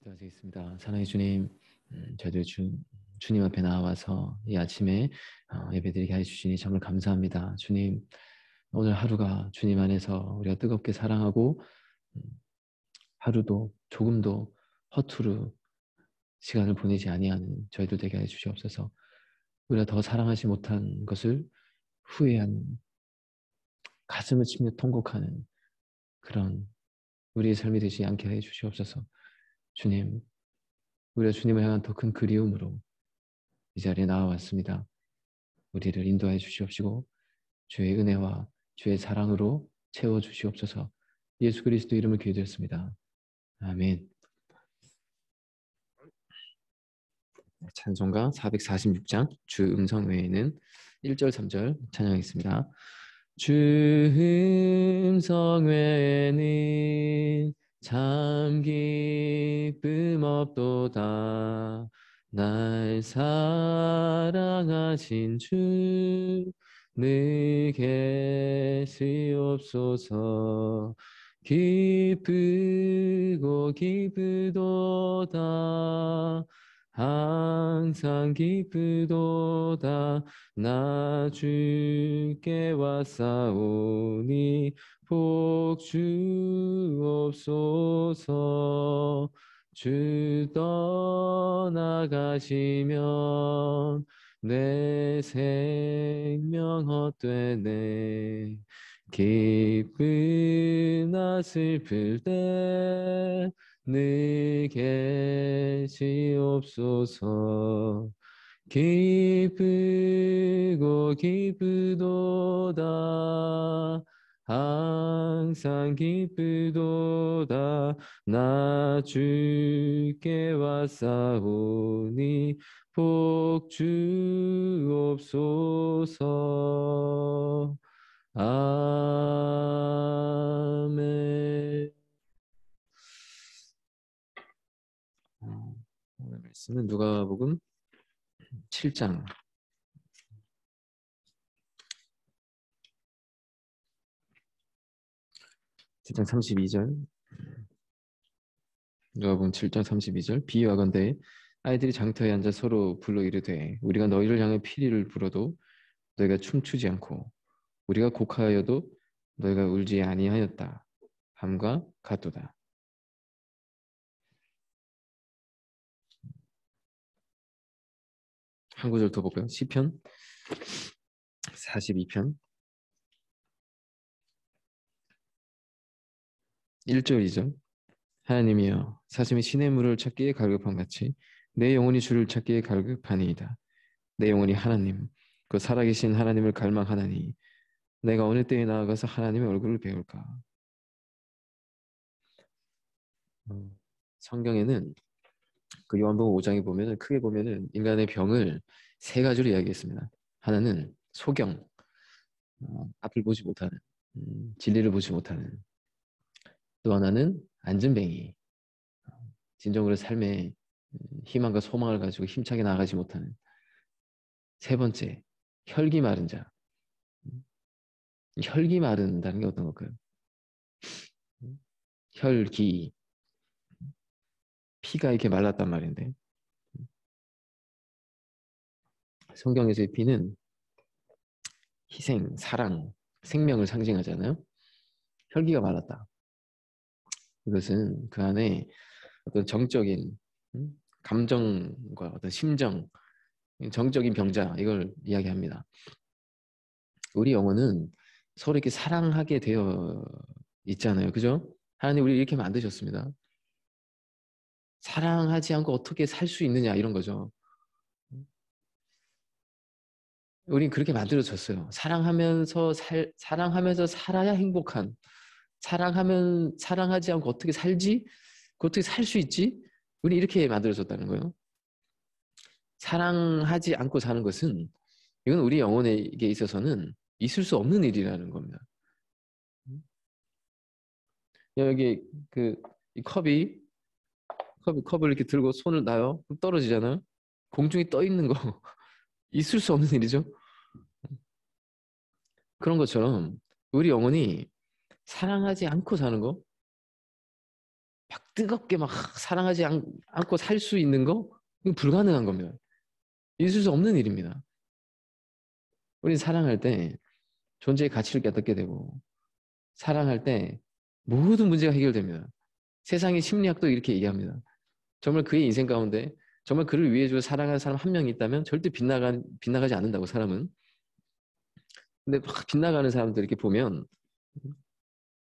기도하시겠습니다. 사랑의 주님, 저희들 주님 앞에 나와서 이 아침에 예배드리게 해주시니 정말 감사합니다. 주님, 오늘 하루가 주님 안에서 우리가 뜨겁게 사랑하고 음, 하루도 조금도 허투루 시간을 보내지 아니하는 저희들 되게 해주시옵소서. 우리가 더 사랑하지 못한 것을 후회하는, 가슴을 치며 통곡하는 그런 우리의 삶이 되지 않게 해주시옵소서. 주님, 우리가 주님을 향한 더 큰 그리움으로 이 자리에 나와왔습니다. 우리를 인도해 주시옵시고 주의 은혜와 주의 사랑으로 채워주시옵소서. 예수 그리스도 이름을 기도드렸습니다. 아멘. 찬송가 446장 주 음성 외에는 1절 3절 찬양하겠습니다. 주 음성 외에는 참 기쁨 없도다. 날 사랑하신 주 늘 계시옵소서. 기쁘고 기쁘도다. 항상 기쁘도다. 나 주께 왔사오니 복 주옵소서. 주 떠나가시면 내 생명 헛되네. 기쁘나 슬플 때 늘 계시옵소서. 기쁘고 기쁘도다. 항상 기쁘도다. 나 주께 왔사오니 복 주옵소서. 아멘. 오늘 말씀은 누가복음 7장 32절. 누가복음 7장 32절. 비유하건대 아이들이 장터에 앉아 서로 불러 이르되 우리가 너희를 향해 피리를 불어도 너희가 춤추지 않고 우리가 곡하여도 너희가 울지 아니하였다 함과 같도다. 한 구절 더 볼까요? 시편 42편 1절 2절. 하나님이여 사슴이 시냇 물을 찾기에 갈급함같이 내 영혼이 주를 찾기에 갈급하니이다. 내 영혼이 하나님 그 살아계신 하나님을 갈망하나니 내가 어느 때에 나아가서 하나님의 얼굴을 배울까. 성경에는 그 요한복음 5장에 보면은 크게 보면은 인간의 병을 세 가지로 이야기했습니다. 하나는 소경, 앞을 보지 못하는, 진리를 보지 못하는. 또 하나는 안진뱅이, 진정으로 삶에 희망과 소망을 가지고 힘차게 나아가지 못하는. 세 번째, 혈기 마른 자. 혈기 마른다는 게 어떤 걸까요? 혈기, 피가 이렇게 말랐단 말인데 성경에서의 피는 희생, 사랑, 생명을 상징하잖아요. 혈기가 말랐다. 이것은 그 안에 어떤 정적인 감정과 어떤 심정, 정적인 병자 이걸 이야기합니다. 우리 영혼은 서로 이렇게 사랑하게 되어 있잖아요. 그죠? 하나님 우리 이렇게 만드셨습니다. 사랑하지 않고 어떻게 살 수 있느냐 이런 거죠. 우린 그렇게 만들어졌어요. 사랑하면서 살아야 행복한. 사랑하지 않고 어떻게 살지? 어떻게 살 수 있지? 우리 이렇게 만들어졌다는 거예요. 사랑하지 않고 사는 것은 이건 우리 영혼에게 있어서는 있을 수 없는 일이라는 겁니다. 여기 이 컵을 이렇게 들고 손을 놔요. 그럼 떨어지잖아요. 공중에 떠 있는 거 있을 수 없는 일이죠. 그런 것처럼 우리 영혼이 사랑하지 않고 사는 거 뜨겁게 막 사랑하지 않고 살 수 있는 거? 이건 불가능한 겁니다. 있을 수 없는 일입니다. 우리는 사랑할 때 존재의 가치를 깨닫게 되고, 사랑할 때 모든 문제가 해결됩니다. 세상의 심리학도 이렇게 얘기합니다. 정말 그의 인생 가운데 정말 그를 위해 주어 사랑하는 사람 한 명이 있다면 절대 빗나가지 않는다고, 사람은. 근데 막 빗나가는 사람들 이렇게 보면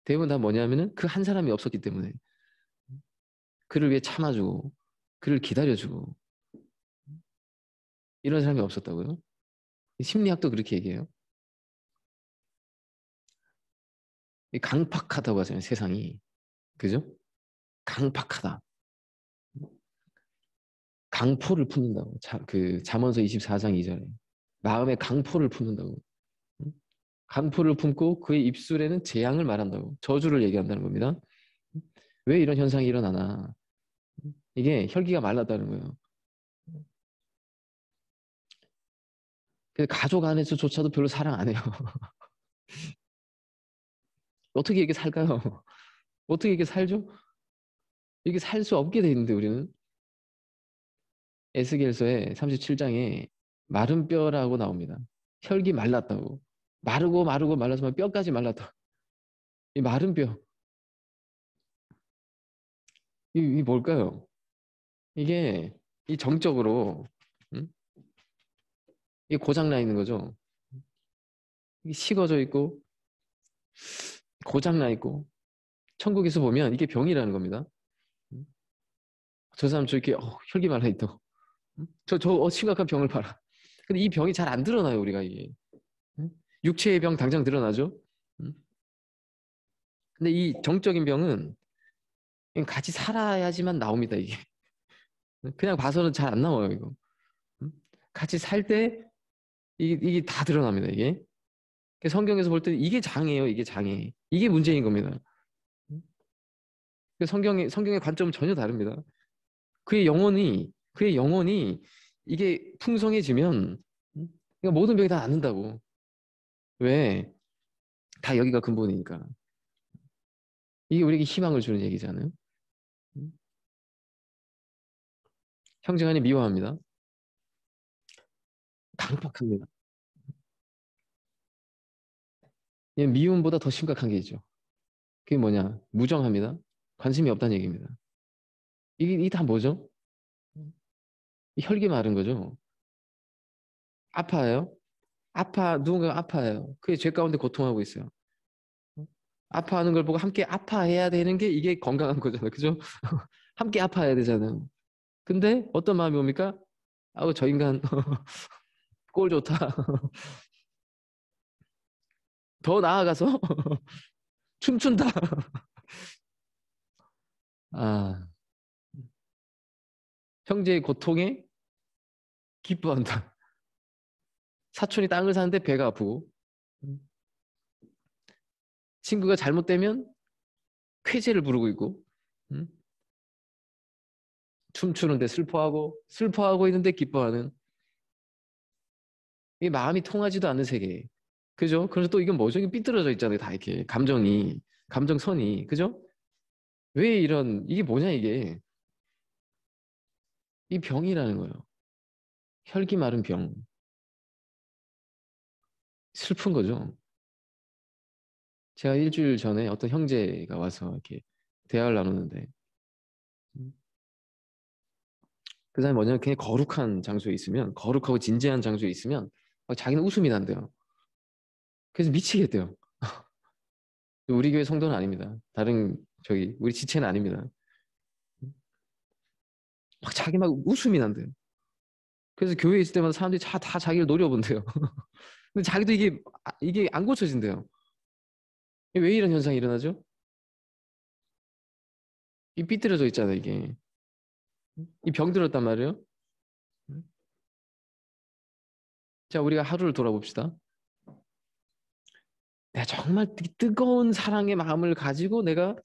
대부분 다 뭐냐면은 그 한 사람이 없었기 때문에, 그를 위해 참아주고 그를 기다려주고 이런 사람이 없었다고요. 심리학도 그렇게 얘기해요. 강팍하다고 하잖아요, 세상이. 그죠? 강팍하다. 강포를 품는다고. 잠언서 24장 2절에. 마음에 강포를 품는다고. 강포를 품고 그의 입술에는 재앙을 말한다고. 저주를 얘기한다는 겁니다. 왜 이런 현상이 일어나나? 이게 혈기가 말랐다는 거예요. 가족 안에서조차도 별로 사랑 안 해요. 어떻게 이렇게 살까요? 어떻게 이렇게 살죠? 이렇게 살 수 없게 돼 있는데, 우리는. 에스겔서의 37장에 마른 뼈라고 나옵니다. 혈기 말랐다고. 마르고 마르고 말라서 뼈까지 말랐다. 이 마른 뼈. 이 뭘까요? 이게 이 정적으로, 음? 이게 고장나 있는 거죠. 이게 식어져 있고 고장나 있고, 천국에서 보면 이게 병이라는 겁니다. 음? 저 사람 저렇게 혈기 말라 있다고. 심각한 병을 봐라. 근데 이 병이 잘 안 드러나요, 우리가. 이게. 음? 육체의 병 당장 드러나죠. 음? 근데 이 정적인 병은 같이 살아야지만 나옵니다, 이게. 그냥 봐서는 잘 안 나와요, 이거. 음? 같이 살 때 이게 다 드러납니다, 이게. 성경에서 볼 때 이게 장애예요, 이게 장애. 이게 문제인 겁니다. 음? 성경의 관점은 전혀 다릅니다. 그의 영혼이 이게 풍성해지면, 그러니까 모든 병이 다 낫는다고. 왜? 다 여기가 근본이니까. 이게 우리에게 희망을 주는 얘기잖아요. 음? 형제간에 미워합니다. 강팍합니다. 미움보다 더 심각한 게 있죠. 그게 뭐냐? 무정합니다. 관심이 없다는 얘기입니다. 이게 다 뭐죠? 혈기 마른 거죠. 아파요. 누군가가 아파요. 그게 죄 가운데 고통하고 있어요. 아파하는 걸 보고 함께 아파해야 되는 게 이게 건강한 거잖아요. 그죠? 함께 아파해야 되잖아요. 근데 어떤 마음이 옵니까? 아우, 저 인간 꼴 좋다. 더 나아가서 춤춘다. 아, 형제의 고통에 기뻐한다. 사촌이 땅을 사는데 배가 아프고, 친구가 잘못되면 쾌재를 부르고 있고, 음? 춤추는데 슬퍼하고 있는데 기뻐하는, 이 마음이 통하지도 않는 세계. 그죠? 그래서 또 이건 뭐죠? 이게 삐뚤어져 있잖아요. 다 이렇게. 감정선이. 그죠? 왜 이게 뭐냐, 이게. 이 병이라는 거예요. 혈기 마른 병. 슬픈 거죠. 제가 일주일 전에 어떤 형제가 와서 이렇게 대화를 나누는데, 음, 그 사람이 뭐냐면 그냥 거룩하고 진지한 장소에 있으면 자기는 웃음이 난대요. 그래서 미치겠대요. 우리 교회 성도는 아닙니다. 우리 지체는 아닙니다. 자기 막 웃음이 난대요. 그래서 교회에 있을 때마다 사람들이 다 자기를 노려본대요. 근데 자기도 이게 안 고쳐진대요. 왜 이런 현상이 일어나죠? 이 삐뚤어져 있잖아요, 이게. 이 병 들었단 말이에요. 자, 우리가 하루를 돌아봅시다. 내가 정말 뜨거운 사랑의 마음을 가지고 내가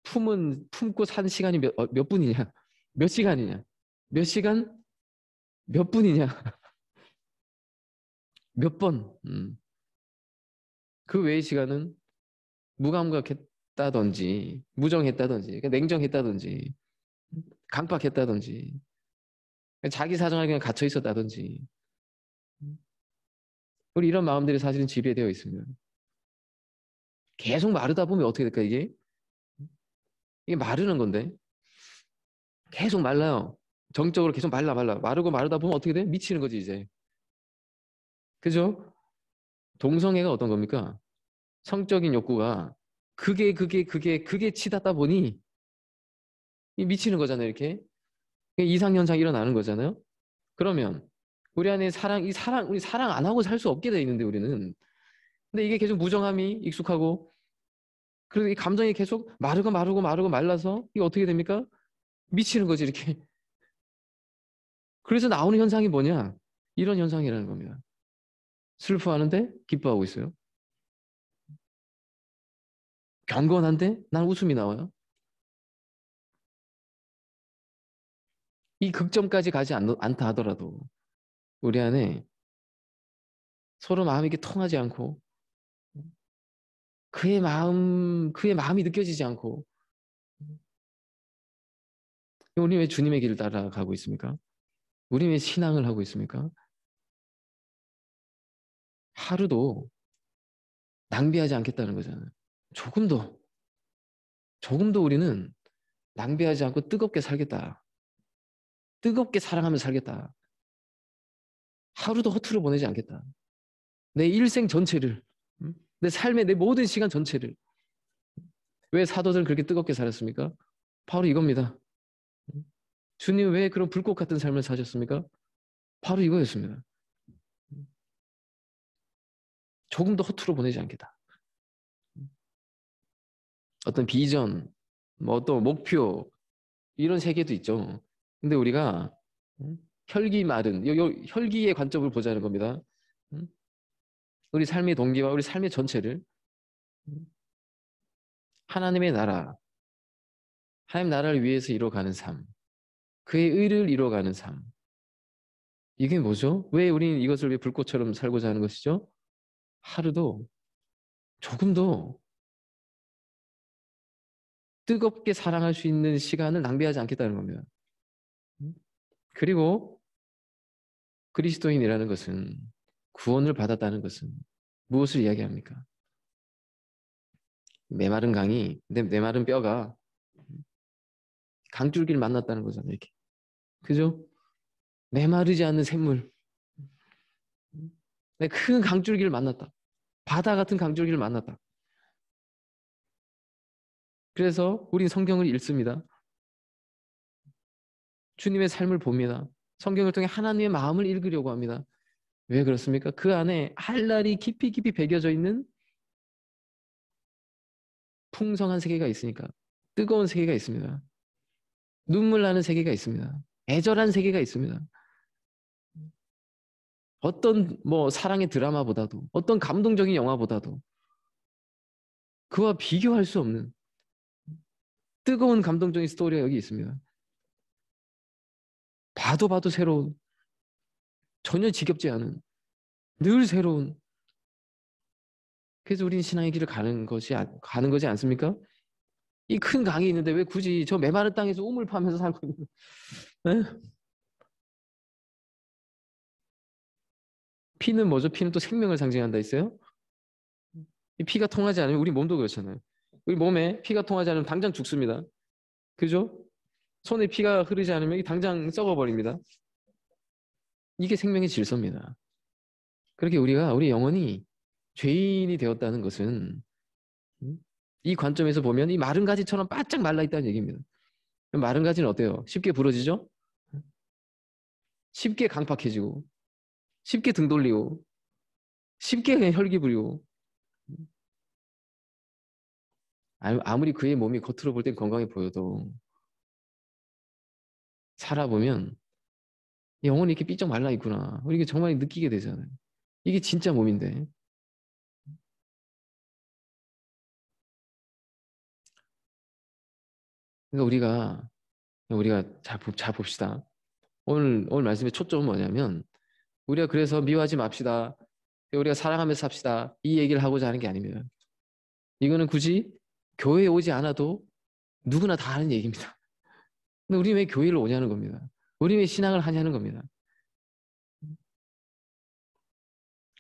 품고 산 시간이 몇 분이냐? 몇 시간이냐? 몇 시간? 몇 분이냐? 몇 번? 그 외의 시간은 무감각했, 무정했다든지, 그러니까 냉정했다든지, 강박했다든지, 자기 사정에 그냥 갇혀 있었다든지, 우리 이런 마음들이 사실은 지배되어 있습니다. 계속 마르다 보면 어떻게 될까, 이게? 이게 마르는 건데, 계속 말라요. 정적으로 계속 마르고 마르다 보면 어떻게 돼? 미치는 거지, 이제. 그죠? 동성애가 어떤 겁니까? 성적인 욕구가 그게 치닫다 보니 미치는 거잖아요, 이렇게. 이상현상이 일어나는 거잖아요. 그러면 우리 안에 우리 사랑 안 하고 살 수 없게 돼 있는데, 우리는. 근데 이게 계속 무정함이 익숙하고, 그리고 이 감정이 계속 마르고 말라서 이게 어떻게 됩니까? 미치는 거지, 이렇게. 그래서 나오는 현상이 뭐냐? 이런 현상이라는 겁니다. 슬퍼하는데 기뻐하고 있어요. 경건한데 난 웃음이 나와요. 이 극점까지 가지 않다 하더라도 우리 안에 서로 마음이 이렇게 통하지 않고, 그의 마음이 느껴지지 않고, 우리 왜 주님의 길을 따라가고 있습니까? 우리 왜 신앙을 하고 있습니까? 하루도 낭비하지 않겠다는 거잖아요. 조금도, 조금도 우리는 낭비하지 않고 뜨겁게 살겠다. 뜨겁게 사랑하며 살겠다. 하루도 허투루 보내지 않겠다. 내 일생 전체를, 내 삶의 내 모든 시간 전체를. 왜 사도들은 그렇게 뜨겁게 살았습니까? 바로 이겁니다. 주님 왜 그런 불꽃 같은 삶을 사셨습니까? 바로 이거였습니다. 조금도 허투루 보내지 않겠다. 어떤 비전, 뭐 어떤 목표, 이런 세계도 있죠. 근데 우리가 혈기 마른, 혈기의 관점을 보자는 겁니다. 우리 삶의 동기와 우리 삶의 전체를 하나님의 나라, 하나님 나라를 위해서 이뤄가는 삶, 그의 의를 이뤄가는 삶. 이게 뭐죠? 왜 우리는 이것을 왜 불꽃처럼 살고자 하는 것이죠? 하루도 조금도 뜨겁게 사랑할 수 있는 시간을 낭비하지 않겠다는 겁니다. 그리고 그리스도인이라는 것은, 구원을 받았다는 것은 무엇을 이야기합니까? 메마른 강이, 내 마른 뼈가 강줄기를 만났다는 거잖아요, 이렇게. 그죠? 메마르지 않는 샘물. 내 큰 강줄기를 만났다. 바다 같은 강줄기를 만났다. 그래서 우린 성경을 읽습니다. 주님의 삶을 봅니다. 성경을 통해 하나님의 마음을 읽으려고 합니다. 왜 그렇습니까? 그 안에 한랄이 깊이 깊이 배겨져 있는 풍성한 세계가 있으니까. 뜨거운 세계가 있습니다. 눈물 나는 세계가 있습니다. 애절한 세계가 있습니다. 어떤 뭐 사랑의 드라마보다도, 어떤 감동적인 영화보다도 그와 비교할 수 없는 뜨거운 감동적인 스토리가 여기 있습니다. 봐도 새로운, 전혀 지겹지 않은, 늘 새로운. 그래서 우리는 신앙의 길을 가는 거지 않습니까? 이 큰 강이 있는데 왜 굳이 저 메마른 땅에서 우물 파면서 살고 있는 거예요? 피는 뭐죠? 피는 또 생명을 상징한다 했어요? 이 피가 통하지 않으면, 우리 몸도 그렇잖아요. 우리 몸에 피가 통하지 않으면 당장 죽습니다. 그죠? 손에 피가 흐르지 않으면 당장 썩어버립니다. 이게 생명의 질서입니다. 그렇게 우리 영혼이 죄인이 되었다는 것은, 이 관점에서 보면 이 마른 가지처럼 바짝 말라 있다는 얘기입니다. 마른 가지는 어때요? 쉽게 부러지죠? 쉽게 강팍해지고, 쉽게 등 돌리고, 쉽게 그냥 혈기 부리고. 아무리 그의 몸이 겉으로 볼 땐 건강해 보여도 살아보면 영혼이 이렇게 삐쩍 말라 있구나. 이게 정말 느끼게 되잖아요. 이게 진짜 몸인데. 그러니까 우리가 잘 봅시다. 오늘 말씀의 초점은 뭐냐면, 우리가 그래서 미워하지 맙시다. 우리가 사랑하면서 삽시다. 이 얘기를 하고자 하는 게 아닙니다. 이거는 굳이 교회에 오지 않아도 누구나 다 하는 얘기입니다. 근데 우리 왜 교회를 오냐는 겁니다. 우리 왜 신앙을 하냐는 겁니다.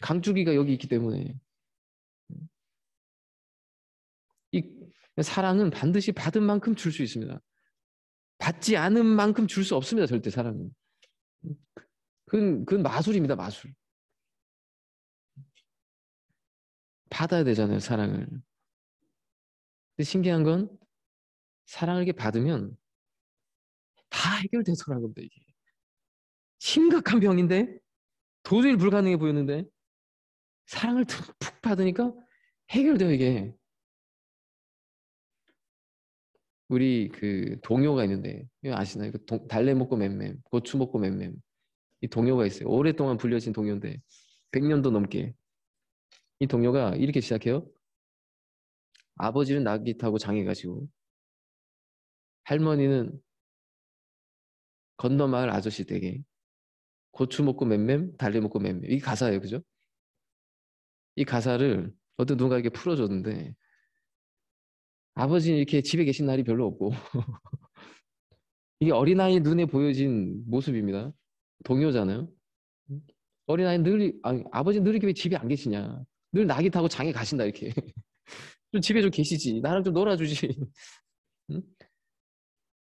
강주기가 여기 있기 때문에 이 사랑은 반드시 받은 만큼 줄 수 있습니다. 받지 않은 만큼 줄 수 없습니다. 절대 사랑은. 그건 마술입니다. 마술. 받아야 되잖아요. 사랑을. 근데 신기한 건 사랑을 이렇게 받으면 다 해결되더라는 겁니다. 이게. 심각한 병인데 도저히 불가능해 보였는데 사랑을 푹 받으니까 해결돼요. 이게. 우리 그 동요가 있는데 이거 아시나요? 달래 먹고 맴맴, 고추 먹고 맴맴. 이 동요가 있어요. 오랫동안 불려진 동요인데 100년도 넘게. 이 동요가 이렇게 시작해요. 아버지는 나귀 타고 장에 가시고 할머니는 건너마을 아저씨 댁에 고추 먹고 맴맴, 달래 먹고 맴맴. 이게 가사예요. 그죠? 이 가사를 어떤 누군가에게 풀어줬는데 아버지는 이렇게 집에 계신 날이 별로 없고 이게 어린아이 눈에 보여진 모습입니다. 동요잖아요. 어린아이는 늘, 아니, 아버지는 늘 이렇게 왜 집에 안 계시냐. 늘 낙이 타고 장에 가신다, 이렇게. 좀 집에 좀 계시지. 나랑 좀 놀아주지. 응?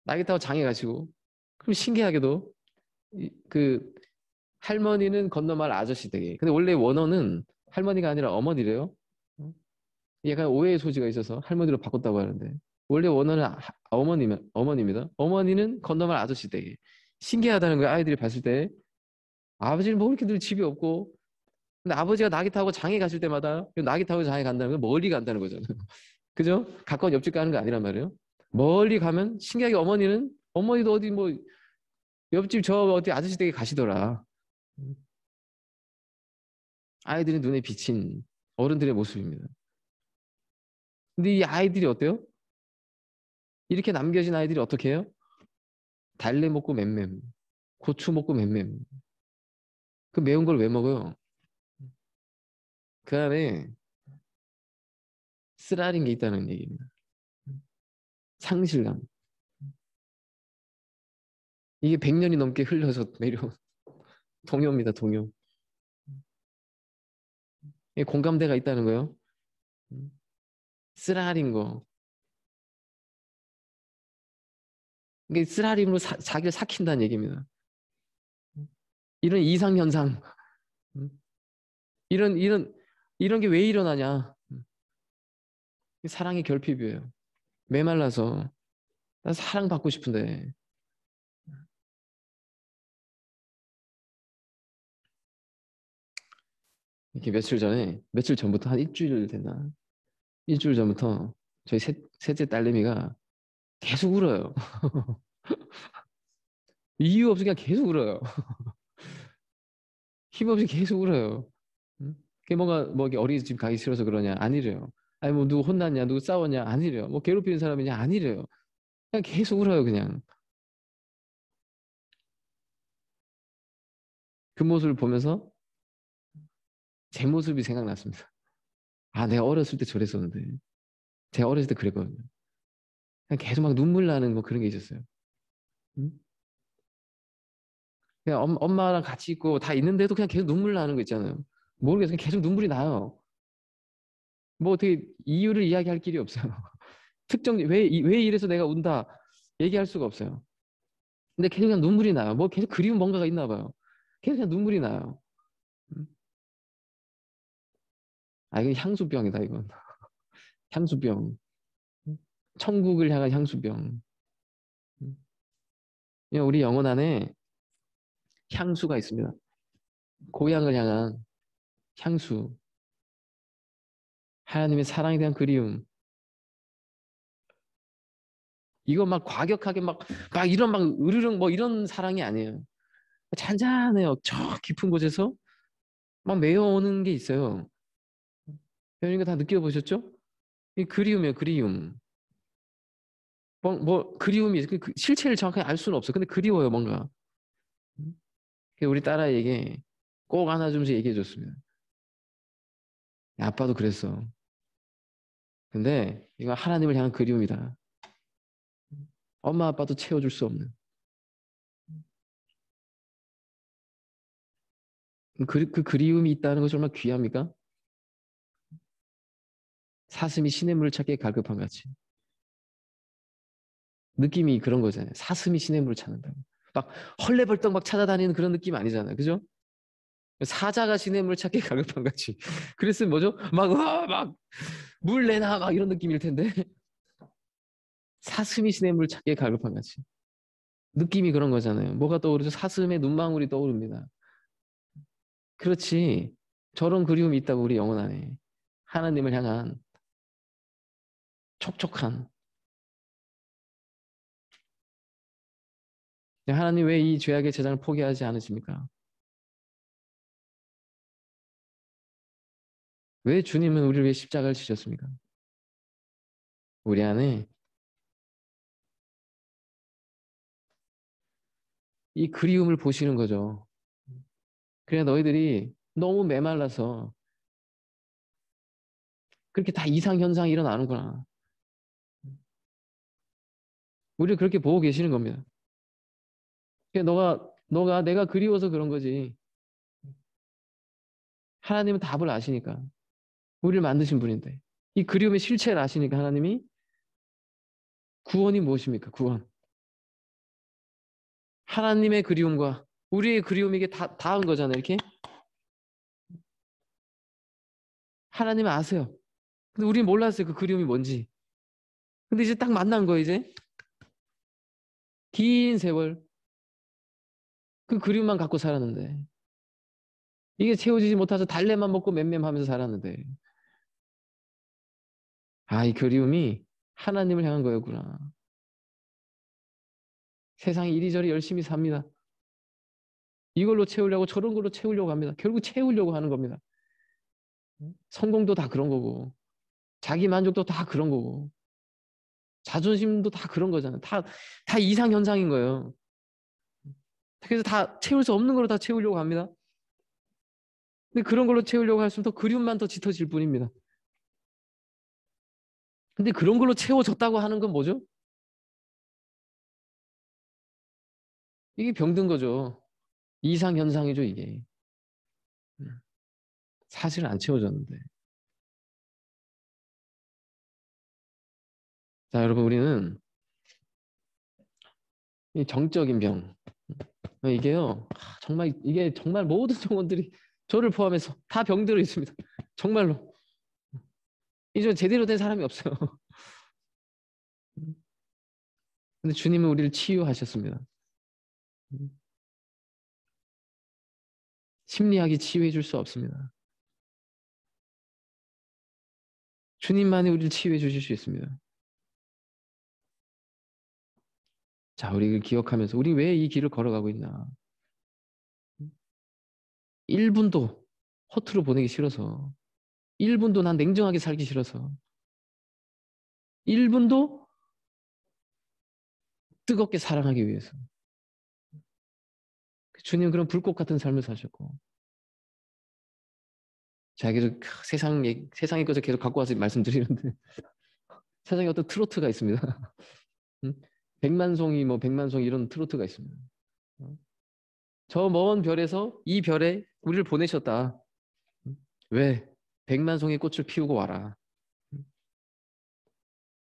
낙이 타고 장에 가시고. 그럼 신기하게도, 그, 할머니는 건너말 아저씨 댁에. 근데 원래 원어는 할머니가 아니라 어머니래요. 응? 약간 오해의 소지가 있어서 할머니로 바꿨다고 하는데. 원래 원어는 어머니입니다. 어머니는 건너말 아저씨 댁에. 신기하다는 거예요, 아이들이 봤을 때. 아버지는 뭐 이렇게 늘 집에 없고, 근데 아버지가 낙이 타고 장에 가실 때마다 낙이 타고 장에 간다는 건 멀리 간다는 거잖아요. 그죠? 가까운 옆집 가는 거 아니란 말이에요. 멀리 가면 신기하게 어머니도 어디 뭐 옆집 저 어디 아저씨 댁에 가시더라. 아이들이 눈에 비친 어른들의 모습입니다. 근데 이 아이들이 어때요? 이렇게 남겨진 아이들이 어떻게 해요? 달래 먹고 맴맴, 고추 먹고 맴맴. 그 매운 걸 왜 먹어요? 그 안에 쓰라린 게 있다는 얘기입니다. 상실감. 이게 100년이 넘게 흘러서 내려온 동요입니다, 동요. 이게 공감대가 있다는 거예요. 쓰라린 거. 이게 쓰라림으로 자기를 삭힌다는 얘기입니다. 이런 이상현상, 이런, 이런, 이런 게 왜 일어나냐. 사랑의 결핍이에요. 메말라서. 난 사랑받고 싶은데. 이렇게 며칠 전부터 한 일주일 됐나? 일주일 전부터 저희 셋째 딸내미가 계속 울어요. 이유 없이 그냥 계속 울어요. 힘없이 계속 울어요. 응? 그게 뭔가 뭐 이렇게 어린이집 가기 싫어서 그러냐? 아니래요. 아니 뭐 누구 혼났냐? 누구 싸웠냐? 아니래요. 뭐 괴롭히는 사람이냐? 아니래요. 그냥 계속 울어요, 그냥. 그 모습을 보면서 제 모습이 생각났습니다. 아, 내가 어렸을 때 저랬었는데. 제가 어렸을 때 그랬거든요. 그냥 계속 막 눈물 나는 뭐 그런 게 있었어요. 응? 그냥 엄마랑 같이 있고 다 있는데도 그냥 계속 눈물 나는 거 있잖아요. 모르겠어요. 그냥 계속 눈물이 나요. 뭐 어떻게 이유를 이야기할 길이 없어요. 왜 이래서 내가 운다. 얘기할 수가 없어요. 근데 계속 그냥 눈물이 나요. 뭐 계속 그리운 뭔가가 있나 봐요. 계속 그냥 눈물이 나요. 응? 아, 이건 향수병이다, 이건. 향수병. 응? 천국을 향한 향수병. 응? 그냥 우리 영혼 안에 향수가 있습니다. 고향을 향한 향수. 하나님의 사랑에 대한 그리움. 이거 막 과격하게 막 이런 막 으르렁 뭐 이런 사랑이 아니에요. 잔잔해요. 저 깊은 곳에서 막 메어오는 게 있어요. 여러분 다 느껴보셨죠? 이 그리움이에요, 그리움. 그리움이, 그 실체를 정확하게 알 수는 없어요. 근데 그리워요, 뭔가. 우리 딸아이에게 꼭 안아주면서 얘기해 줬습니다. 아빠도 그랬어. 근데 이건 하나님을 향한 그리움이다. 엄마 아빠도 채워줄 수 없는. 그 그리움이 있다는 것이 얼마나 귀합니까? 사슴이 시냇 물을 찾기에 갈급한 같이. 느낌이 그런 거잖아요. 사슴이 시냇 물을 찾는다고. 막 헐레벌떡 막 찾아다니는 그런 느낌 아니잖아요. 그죠? 사자가 시냇 물을 찾기에 갈급한 같이. 그랬으면 뭐죠? 막 물 내놔 막 이런 느낌일 텐데 사슴이 시냇 물을 찾기에 갈급한 같이. 느낌이 그런 거잖아요. 뭐가 떠오르죠? 사슴의 눈망울이 떠오릅니다. 그렇지. 저런 그리움이 있다고 우리 영혼 안에. 하나님을 향한 촉촉한. 하나님 왜 이 죄악의 재단을 포기하지 않으십니까? 왜 주님은 우리를 위해 십자가를 지셨습니까? 우리 안에 이 그리움을 보시는 거죠. 그래 너희들이 너무 메말라서 그렇게 다 이상 현상이 일어나는구나. 우리를 그렇게 보고 계시는 겁니다. 그래 너가 내가 그리워서 그런 거지. 하나님은 답을 아시니까. 우리를 만드신 분인데. 이 그리움의 실체를 아시니까 하나님이 구원이 무엇입니까? 구원. 하나님의 그리움과 우리의 그리움이 이게 다 닿은 거잖아요. 이렇게. 하나님은 아세요. 근데 우리는 몰랐어요. 그 그리움이 뭔지. 근데 이제 딱 만난 거예요, 이제. 긴 세월. 그 그리움만 갖고 살았는데. 이게 채워지지 못해서 달래만 먹고 맴맴하면서 살았는데. 아, 이 그리움이 하나님을 향한 거였구나. 세상에 이리저리 열심히 삽니다. 이걸로 채우려고 저런 걸로 채우려고 합니다. 결국 채우려고 하는 겁니다. 성공도 다 그런 거고, 자기 만족도 다 그런 거고, 자존심도 다 그런 거잖아요. 다 이상현상인 거예요. 그래서 다 채울 수 없는 걸로 다 채우려고 합니다. 근데 그런 걸로 채우려고 할수록 더 그리움만 더 짙어질 뿐입니다. 근데 그런 걸로 채워졌다고 하는 건 뭐죠? 이게 병든 거죠. 이상현상이죠, 이게. 사실은 안 채워졌는데. 자, 여러분, 우리는 이 정적인 병. 이게요, 정말, 이게 정말 모든 종원들이 저를 포함해서 다 병들어 있습니다. 정말로. 이제 제대로 된 사람이 없어요. 근데 주님은 우리를 치유하셨습니다. 심리학이 치유해 줄 수 없습니다. 주님만이 우리를 치유해 주실 수 있습니다. 자, 우리 기억하면서 우리 왜 이 길을 걸어가고 있나? 1분도 허투루 보내기 싫어서 1분도 난 냉정하게 살기 싫어서 1분도 뜨겁게 사랑하기 위해서 주님은 그런 불꽃 같은 삶을 사셨고 자, 계속 세상의 것을 계속 갖고 와서 말씀드리는데 세상에 어떤 트로트가 있습니다. 응? 백만송이 뭐 백만송 이런 트로트가 있습니다. 저 먼 별에서 이 별에 우리를 보내셨다. 왜? 백만송이 꽃을 피우고 와라.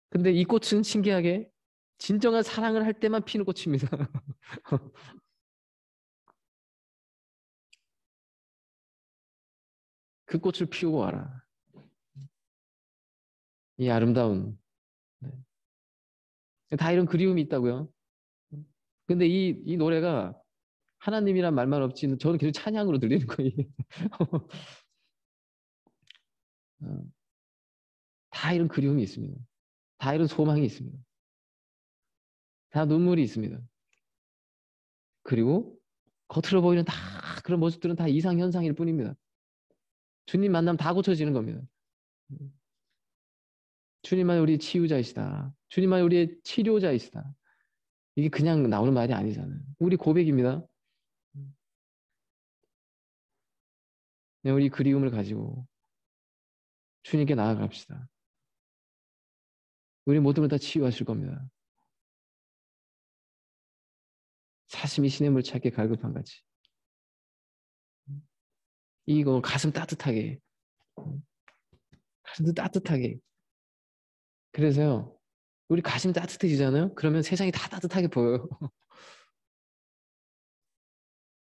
근데 이 꽃은 신기하게 진정한 사랑을 할 때만 피는 꽃입니다. 그 꽃을 피우고 와라. 이 아름다운. 네. 다 이런 그리움이 있다고요. 근데 이 노래가 하나님이란 말만 없지 저는 계속 찬양으로 들리는 거예요. 어, 다 이런 그리움이 있습니다. 다 이런 소망이 있습니다. 다 눈물이 있습니다. 그리고 겉으로 보이는 다 그런 모습들은 다 이상현상일 뿐입니다. 주님 만나면 다 고쳐지는 겁니다. 주님만 우리의 치유자이시다. 주님만 우리의 치료자이시다. 이게 그냥 나오는 말이 아니잖아요. 우리 고백입니다. 네, 우리 그리움을 가지고 주님께 나아갑시다. 우리 모든 걸 다 치유하실 겁니다. 사슴이 시냇물 찾게 갈급한 같이. 이거 가슴 따뜻하게. 가슴 따뜻하게. 그래서요. 우리 가슴 따뜻해지잖아요. 그러면 세상이 다 따뜻하게 보여요.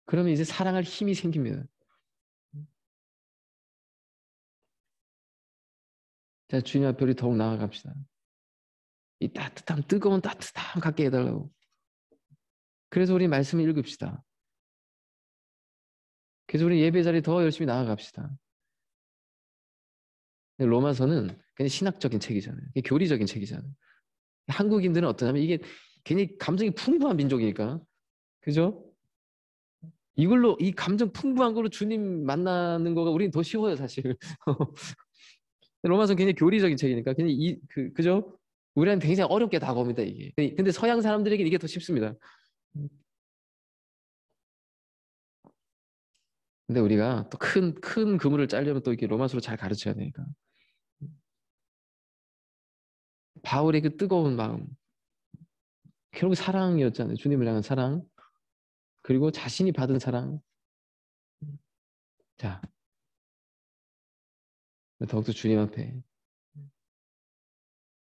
그러면 이제 사랑할 힘이 생깁니다. 자, 주님 앞에 우리 더욱 나아갑시다. 이 따뜻함, 뜨거운 따뜻함 갖게 해달라고. 그래서 우리 말씀을 읽읍시다. 그래서 우리 예배 자리 더 열심히 나아갑시다. 로마서는 그냥 신학적인 책이잖아요. 교리적인 책이잖아요. 한국인들은 어떠냐면 이게 괜히 감정이 풍부한 민족이니까. 그죠? 이걸로, 이 감정 풍부한 걸로 주님 만나는 거가 우리는 더 쉬워요, 사실. 로마서는 굉장히 교리적인 책이니까. 그냥 그죠? 우리한테 굉장히 어렵게 다가옵니다, 이게. 근데 서양 사람들에게는 이게 더 쉽습니다. 근데 우리가 또 큰 그물을 짜려면 또 이렇게 로마서로 잘 가르쳐야 되니까. 바울의 그 뜨거운 마음. 결국 사랑이었잖아요. 주님을 향한 사랑. 그리고 자신이 받은 사랑. 자, 더욱더 주님 앞에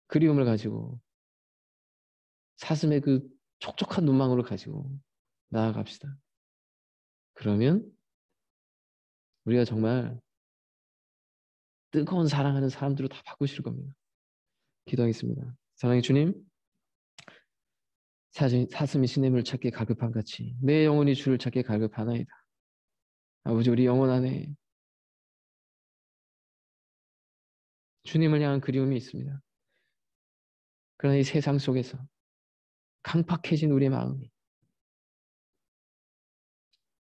그리움을 가지고 사슴의 그 촉촉한 눈망울을 가지고 나아갑시다. 그러면 우리가 정말 뜨거운 사랑하는 사람들로 다 바꾸실 겁니다. 기도하겠습니다. 사랑의 주님, 사슴이 시냇물 찾기에 갈급한 같이 내 영혼이 주를 찾기에 갈급하나이다. 아버지, 우리 영혼 안에 주님을 향한 그리움이 있습니다. 그러나 이 세상 속에서 강팍해진 우리의 마음이,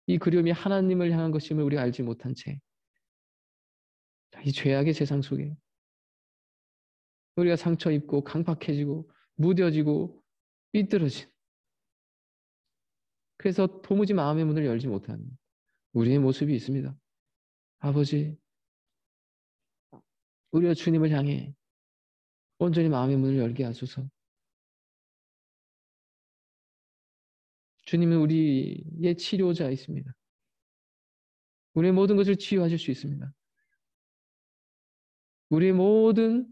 이 그리움이 하나님을 향한 것임을 우리가 알지 못한 채 이 죄악의 세상 속에 우리가 상처 입고 강팍해지고 무뎌지고 삐뚤어진, 그래서 도무지 마음의 문을 열지 못하는 우리의 모습이 있습니다. 아버지, 우리가 주님을 향해 온전히 마음의 문을 열게 하소서. 주님은 우리의 치료자이십니다. 우리의 모든 것을 치유하실 수 있습니다. 우리의 모든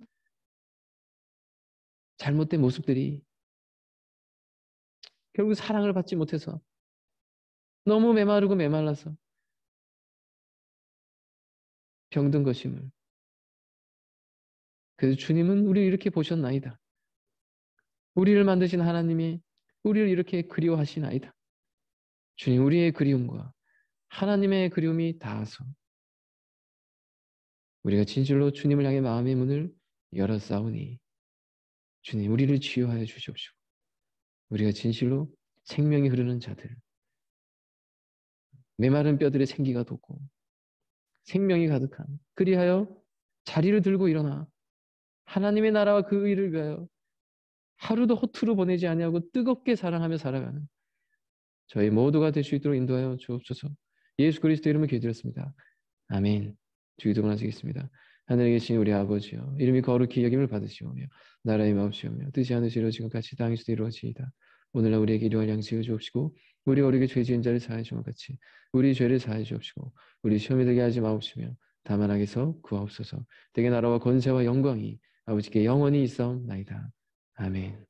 잘못된 모습들이 결국 사랑을 받지 못해서 너무 메마르고 메말라서 병든 것임을. 그래서 주님은 우리를 이렇게 보셨나이다. 우리를 만드신 하나님이 우리를 이렇게 그리워하시나이다. 주님, 우리의 그리움과 하나님의 그리움이 닿아서 우리가 진실로 주님을 향해 마음의 문을 열었사오니 주님, 우리를 치유하여 주시옵시고 우리가 진실로 생명이 흐르는 자들, 메마른 뼈들의 생기가 돋고 생명이 가득한, 그리하여 자리를 들고 일어나 하나님의 나라와 그 의를 위하여 하루도 허투루 보내지 아니하고 뜨겁게 사랑하며 살아가는 저희 모두가 될 수 있도록 인도하여 주옵소서. 예수 그리스도 이름을 기도드렸습니다. 아멘. 주기도문 하시겠습니다. 하늘에 계신 우리 아버지여, 이름이 거룩히 여김을 받으시오며 나라의 마옵시오며 뜻이 하늘시로 지금같이 땅에서도 이루어지이다. 오늘날 우리에게 일용할 양식을 주옵시고 우리가 우리에게 죄 지은 자를 사하여 주것 같이 우리 죄를 사하여 주옵시고 우리 시험에 들게 하지 마옵시며 다만 악에서 구하옵소서. 대개 나라와 권세와 영광이 아버지께 영원히 있사옵나이다. 아멘.